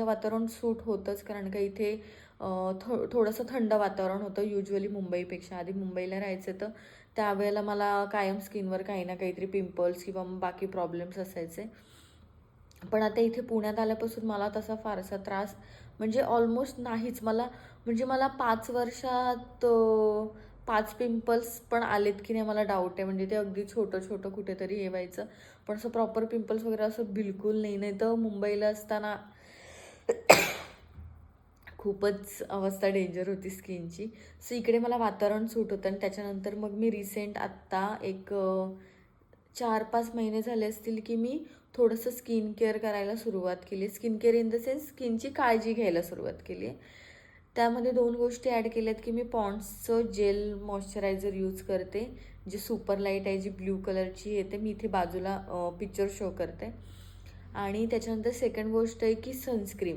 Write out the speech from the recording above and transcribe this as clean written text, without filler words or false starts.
वातावरण सूट होतंच, कारण का इथे थोडंसं थंड वातावरण होतं युजली मुंबईपेक्षा. आधी मुंबईला राहायचं तर त्यावेळेला मला कायम स्किनवर काही ना काहीतरी पिंपल्स किंवा बाकी प्रॉब्लेम्स असायचे. पण आता इथे पुण्यात आल्यापासून मला तसा फारसा त्रास म्हणजे ऑलमोस्ट नाहीच. मला 5 वर्षात 5 पिंपल्स पण आलेत की नाही मला डाऊट आहे. म्हणजे ते अगदी छोटं छोटं कुठेतरी हे व्हायचं, पण असं प्रॉपर पिंपल्स वगैरे असं बिलकुल नाही. नाही तर मुंबईला असताना खूपच अवस्था डेंजर होती स्किनची. सो इकडे मला वातावरण सूट होतं. आणि त्याच्यानंतर मग मी रिसेंट आत्ता एक 4-5 महिने झाले असतील की मी थोडंसं स्किन केअर करायला सुरुवात केली. Skin care in the sense स्किनची काळजी घ्यायला सुरुवात केली आहे. त्यामध्ये 2 गोष्टी ॲड केल्यात की मी पॉन्ड्सचं जेल मॉइश्चरायझर यूज करते, जी सुपर लाईट आहे, जी ब्ल्यू कलरची येते. मी इथे बाजूला पिक्चर शो करते. आणि त्याच्यानंतर सेकंड गोष्ट आहे की सनस्क्रीन.